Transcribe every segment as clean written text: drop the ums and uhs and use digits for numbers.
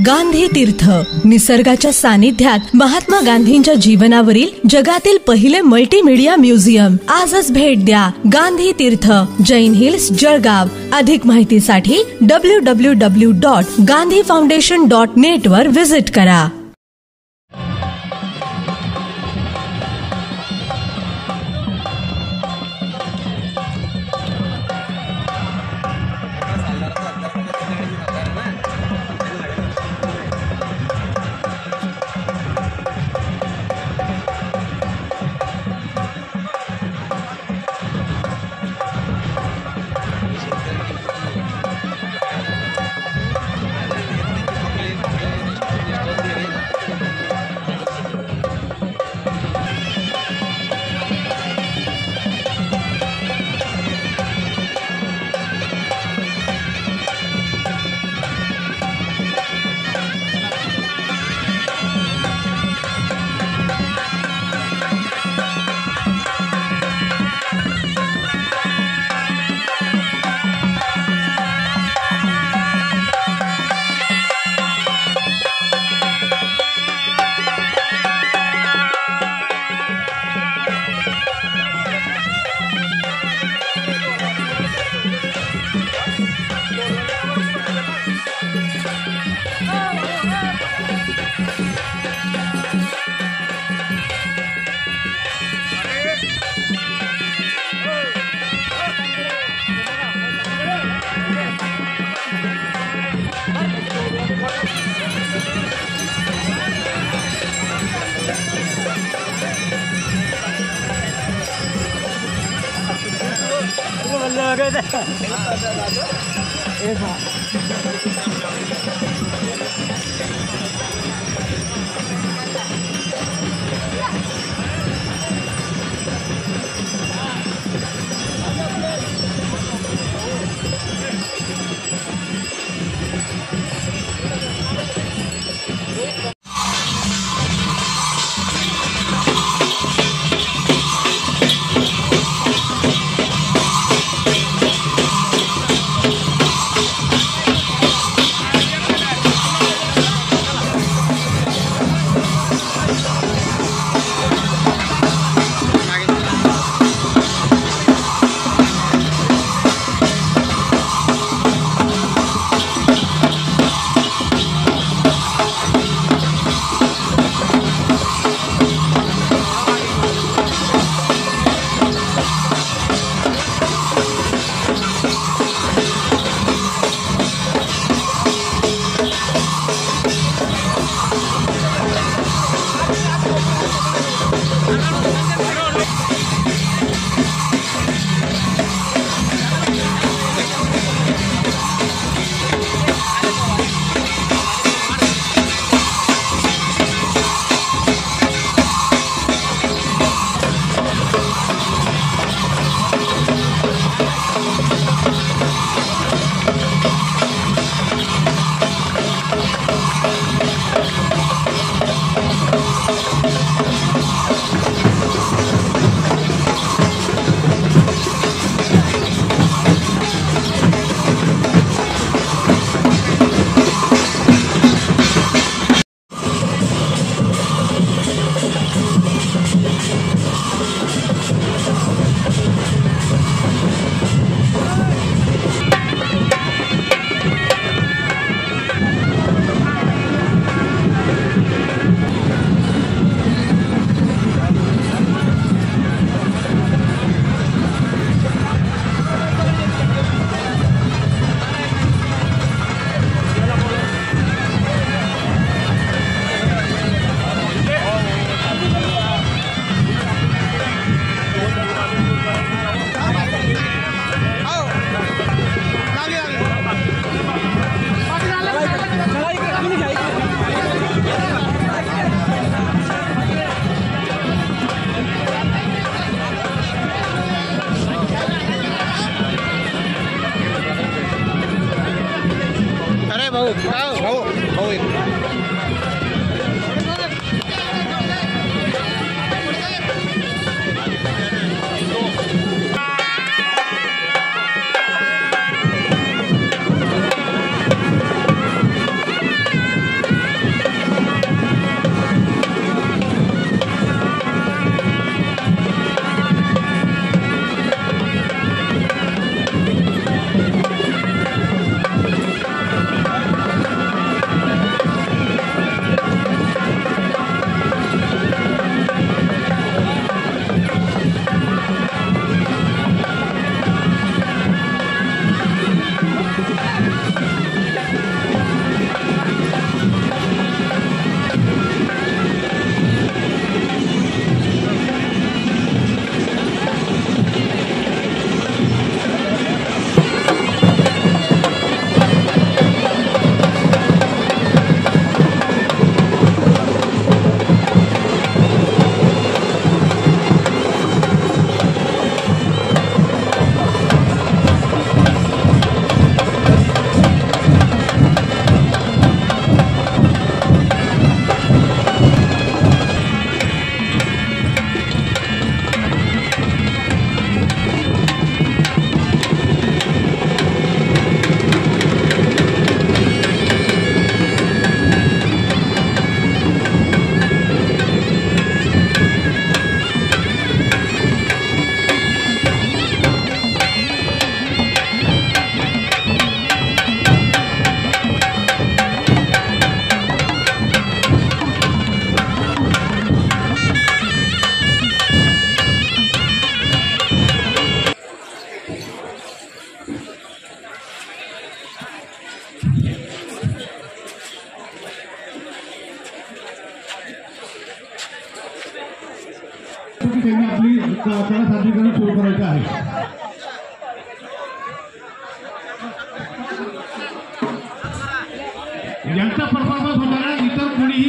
गांधी तीर्थ, निसर्गाच्या सानिध्यात महात्मा गांधींच्या जीवनावरील जगातील पहिले मल्टीमीडिया म्युझियम. आजच भेट द्या. गांधी तीर्थ, जैन हिल्स, जळगाव. अधिक माहितीसाठी www.gandhifoundation.net वर विजिट करा. त्याला सादरीकरण सुरू करायचं आहे. यांचा परफॉर्मन्स होताना इतर कोणीही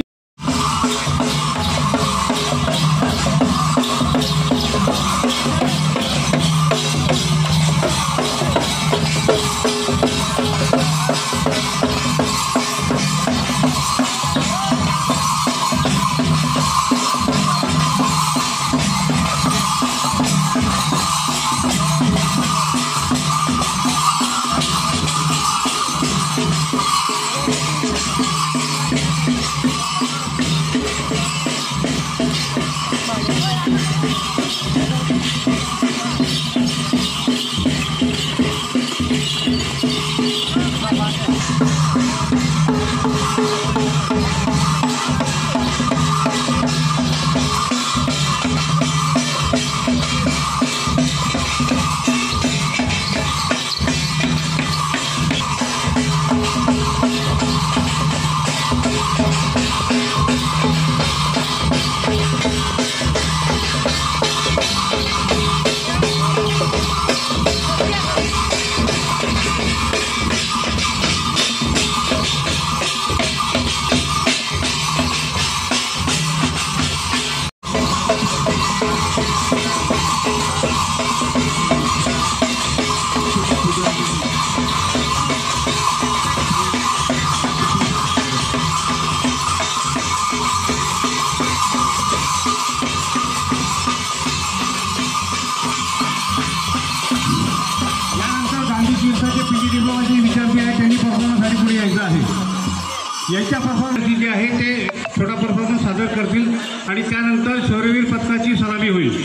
यांच्या परफॉर्मन्स जे आहे ते छोटा परफॉर्मन्स सादर करतील आणि त्यानंतर शौर्यवीर पथकाची सलामी होईल.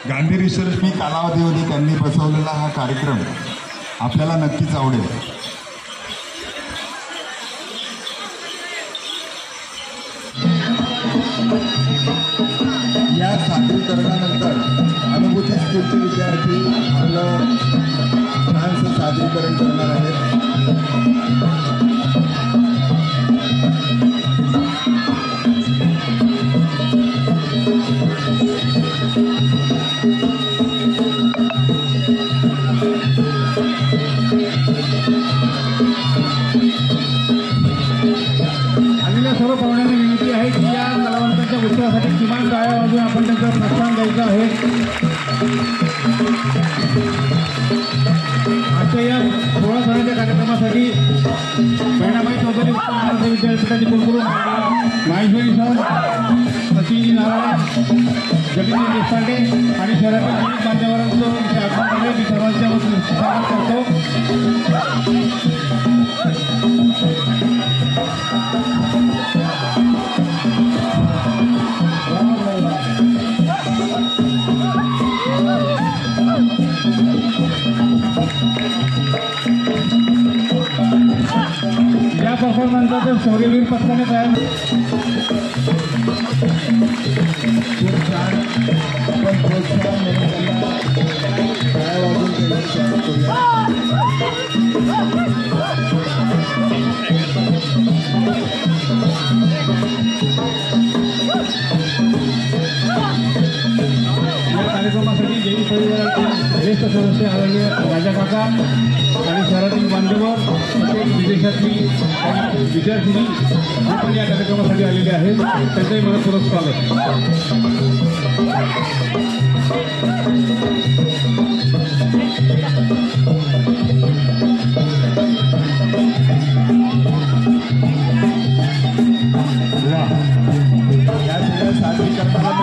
गांधी रिसर्च मी कालावधीमध्ये त्यांनी बसवलेला हा कार्यक्रम आपल्याला नक्कीच आवडेल. या सादरीकरणानंतर अनुभूती स्कूलचे विद्यार्थी आपलं छानसं सादरीकरण करणार आहेत. आलेल्या सर्व पाहुण्यांना विनंती आहे की या कलावंतांच्या उत्सवासाठी किमान टाळ्या वाजवून आपण त्यांचं प्रोत्साहन द्यायचं आहे. आजच्या या 16 सणाच्या कार्यक्रमासाठी बहिणाबाई चौधरी महाराष्ट्र विद्यापीठाचे कुलगुरू माहेश्वरी सर, सचिनजी नारायण, जगदीश देशपांडे आणि शहरातील विविध मान्यवरांचं इथे आगमन झाले. मी सर्वांच्या वतीने स्वागत करतो. या परफॉर्मन्सचा शौर्यवीर पथकाने तयार खूप छान आपण प्रोत्साहन म्हणून त्यांना टाळ्या वाजवून त्यांचं स्वागत करूया. या कार्यक्रमासाठी जैन परिवाराचे ज्येष्ठ सदस्य आदरणीय राजा काका आणि शहरातील मान्यवर तसेच विदेशातली काही विद्यार्थिनी जे पण या कार्यक्रमासाठी आलेले आहेत त्यांचंही मनपूर्वक स्वागत. या सगळ्या सादरीकरणाला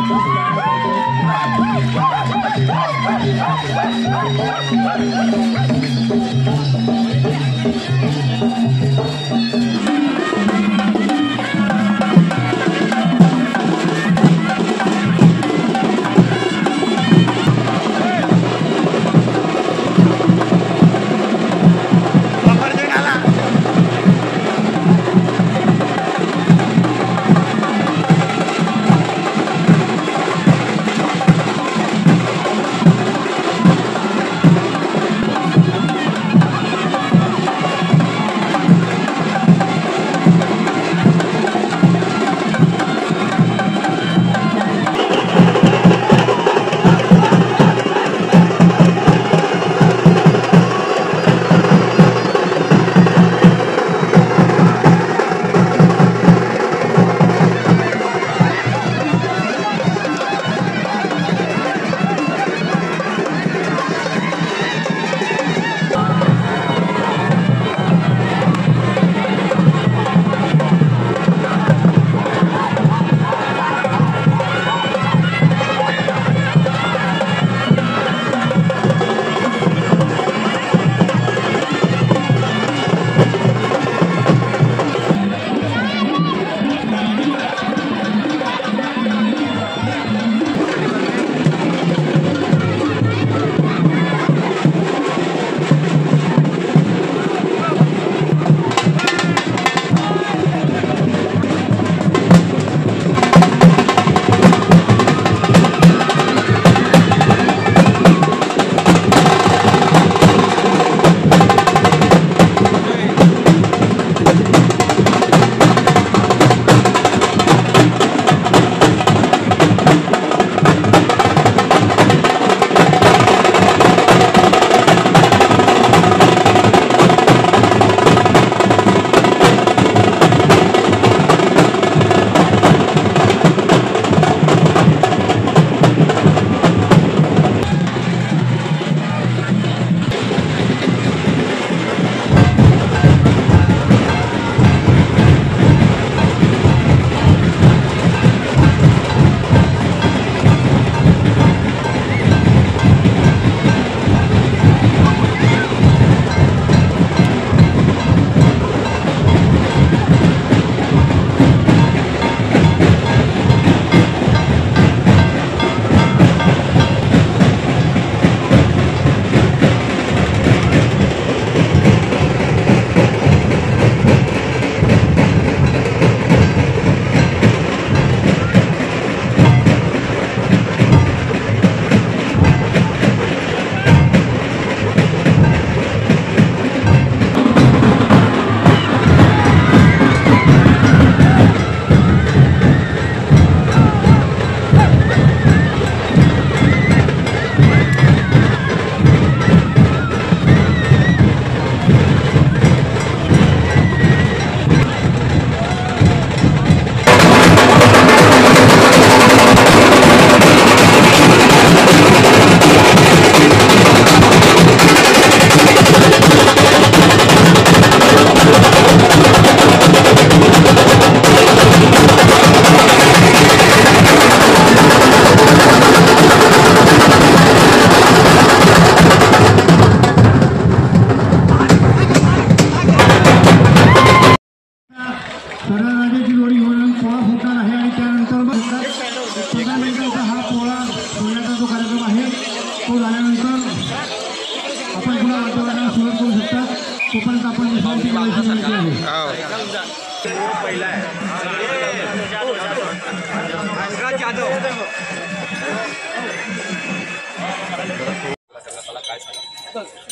तोपर्यंत आपण विश्रांती घ्यायची विनंती आहे.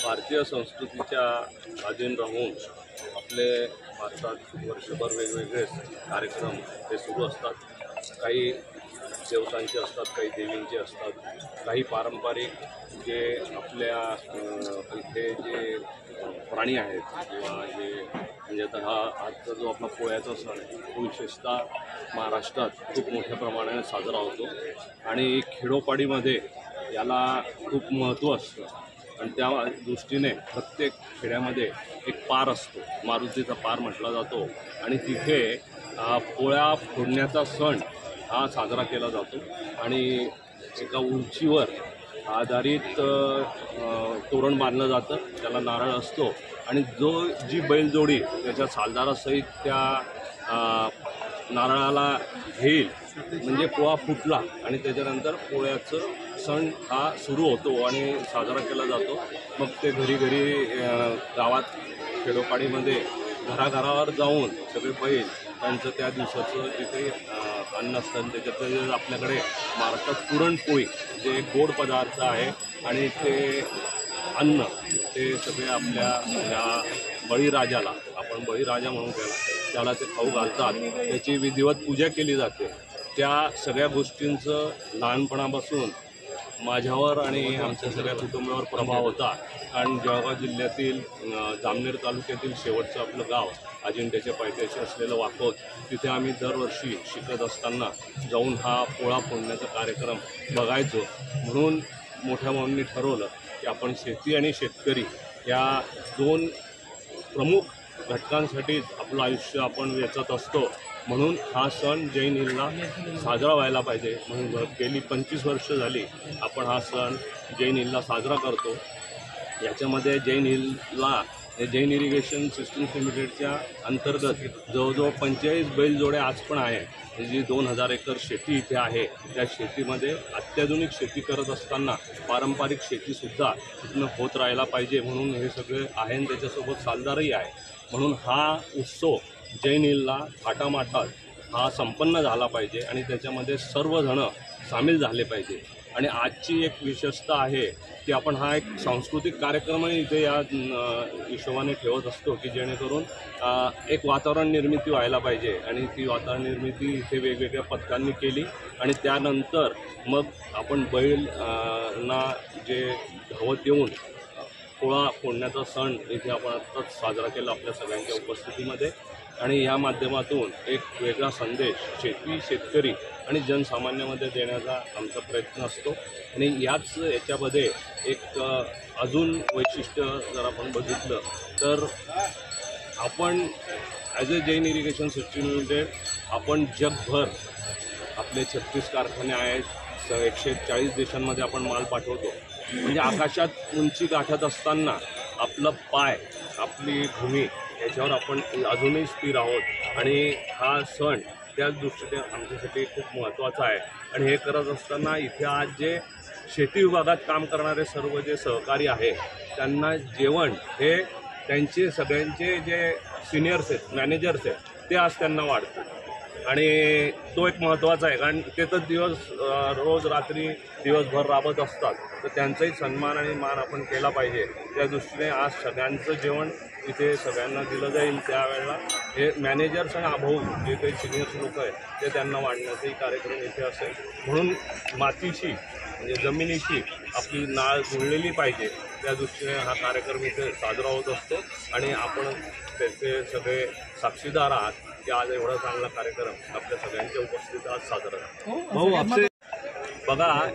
भारतीय संस्कृतीच्या अधीन राहून आपले भारतात वर्षभर वेगवेगळे कार्यक्रम हे सुरू असतात. काही देवतांचे असतात, काही देवींचे असतात, काही पारंपरिक जे आपल्या इथे जे प्राणी आहेत किंवा जे म्हणजे आता आजचा जो आपला पोळ्याचा सण आहे तो विशेषतः महाराष्ट्रात खूप मोठ्या प्रमाणाने साजरा होतो आणि खेडोपाडीमध्ये याला खूप महत्त्व असतं आणि त्या दृष्टीने प्रत्येक खेड्यामध्ये एक पार असतो, मारुतीचा पार म्हटला जातो आणि तिथे पोळ्या फोडण्याचा सण हा साजरा केला जातो आणि एका उंचीवर आधारित तोरण बांधलं जातं, त्याला नारळ असतो आणि जी बैलजोडी त्याच्या सालदारासहित त्या नारळाला घेईल म्हणजे पोळा फुटला आणि त्याच्यानंतर पोळ्याचं सण हा सुरू होतो आणि साजरा केला जातो. मग ते घरी घरी गावात खेडोपाडीमध्ये घराघरावर जाऊन सगळे बैल त्यांचं त्या दिवसाचं जे काही अन्न असतं त्याच्यात आपल्याकडे महाराष्ट्रात पुरणपोळी जे एक गोड पदार्थ आहे आणि ते अन्न ते सगळे आपल्या या बळीराजाला, आपण बळीराजा म्हणून त्याला ते खाऊ घालतात, त्याची विधिवत पूजा केली जाते. त्या सगळ्या गोष्टींचं लहानपणापासून माझ्यावर आणि आमच्या सगळ्या कुटुंबावर प्रभाव होता. कारण जळगाव जिल्ह्यातील जामनेर तालुक्यातील शेवटचं आपलं गाव अजिंठ्याच्या पायथ्याशी असलेलं वाकोद, तिथे आम्ही दरवर्षी शिकत असताना जाऊन हा पोळा फोडण्याचा कार्यक्रम बघायचो. म्हणून मोठ्या भावांनी ठरवलं की आपण शेती आणि शेतकरी या दोन प्रमुख घटकांसाठीच आपलं आयुष्य आपण वेचत असतो. म्हणून हा सण जैन हिलला साजरा व्हायला पाहिजे. म्हणून गेली 25 वर्ष झाली आपण हा सण जैन हिलला साजरा करतो. याच्यामध्ये जैन हिलला जैन इरिगेशन सिस्टम्स लिमिटेडच्या अंतर्गत जवळजवळ 45 बैलजोड्या आज पण आहे. जी 2000 एकर शेती इथे आहे, त्या शेतीमध्ये अत्याधुनिक शेती करत असताना पारंपरिक शेतीसुद्धा इथनं होत राहायला पाहिजे म्हणून हे सगळे आहे आणि त्याच्यासोबत सालदारही आहे. म्हणून हा उत्सव जैन हिलला थाटामाटात हा संपन्न झाला पाहिजे आणि त्याच्यामध्ये सर्वजणं सामील झाले पाहिजे. आणि आजची एक विशेषता आहे की आपण हा एक सांस्कृतिक कार्यक्रमही इथे या हिशोबाने ठेवत असतो की जेणेकरून एक वातावरण निर्मिती व्हायला पाहिजे आणि ती वातावरण निर्मिती इथे वेगवेगळ्या पथकांनी केली आणि त्यानंतर मग आपण बैलना जे धावत येऊन पोळा फोडण्याचा सण इथे आपण आत्ताच साजरा केला आपल्या सगळ्यांच्या उपस्थितीमध्ये आणि या माध्यमातून एक वेगळा संदेश शेती, शेतकरी आणि जनसामान्यामध्ये देण्याचा आमचा प्रयत्न असतो. आणि याच्यामध्ये एक अजून वैशिष्ट्य जर आपण बघितलं तर आपण as a Jain irrigation system limited आपण जगभर आपले 36 कारखाने आहेत, 140 देशांमध्ये आपण माल पाठवतो. म्हणजे आकाशात उंची गाठत असताना आपलं पाय, आपली भूमी याच्यावर आपण अजूनही स्थिर आहोत आणि हा सण त्याच दृष्टीने आमच्यासाठी खूप महत्त्वाचा आहे. आणि हे करत असताना इथे आज जे शेती विभागात काम करणारे सर्व जे सहकारी आहे त्यांना जेवण हे त्यांचे सगळ्यांचे जे सिनियर्स आहेत, मॅनेजर्स आहेत ते आज त्यांना वाढतात आणि तो एक महत्त्वाचा आहे. कारण ते तर रोज रात्री दिवसभर राबत असतात, तर त्यांचाही सन्मान आणि मान आपण केला पाहिजे. त्या दृष्टीने आज सगळ्यांचं जेवण इथे सगळ्यांना दिलं जाईल. त्यावेळेला हे मॅनेजर्स आणि अभाऊ जे काही सिनियर्स लोक आहेत ते त्यांना वाढण्याचाही कार्यक्रम इथे असेल. म्हणून मातीशी म्हणजे जमिनीशी आपली नाळ जुळलेली पाहिजे त्या दृष्टीने हा कार्यक्रम इथे साजरा होत असतो आणि आपण त्याचे सगळे साक्षीदार आहात की आज एवढा चांगला कार्यक्रम आपल्या सगळ्यांच्या उपस्थितीत आज साजरा झाला. भाऊ आपले बघा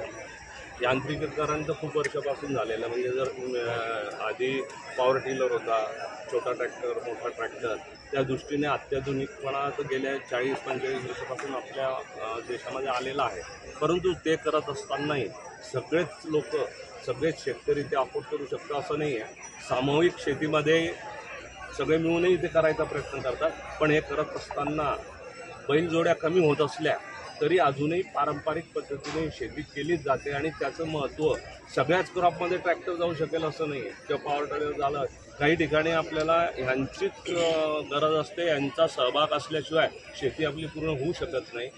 यांत्रिकीकरण तर खूप वर्षापासून झालेलं. म्हणजे जर आधी पॉवर टिलर होता, छोटा ट्रॅक्टर, मोठा ट्रॅक्टर, त्या दृष्टीने अत्याधुनिकपणा तर गेल्या 40-45 वर्षापासून आपल्या देशामध्ये आलेला आहे. परंतु ते करत असतानाही सगळेच लोक, सगळेच शेतकरी ते अफोर्ड करू शकतात असं नाही आहे. सामूहिक शेतीमध्ये सगळे मिळूनही ते करायचा प्रयत्न करतात. पण हे करत असताना बैलजोड्या कमी होत असल्या तरी अजूनही पारंपरिक पद्धतीने शेती केलीच जाते आणि त्याचं महत्त्व सगळ्याच क्रॉपमध्ये ट्रॅक्टर जाऊ शकेल असं नाही आहे किंवा पॉवर टिलर झालं. काही ठिकाणी आपल्याला ह्यांचीच गरज असते, यांचा सहभाग असल्याशिवाय शेती आपली पूर्ण होऊ शकत नाही.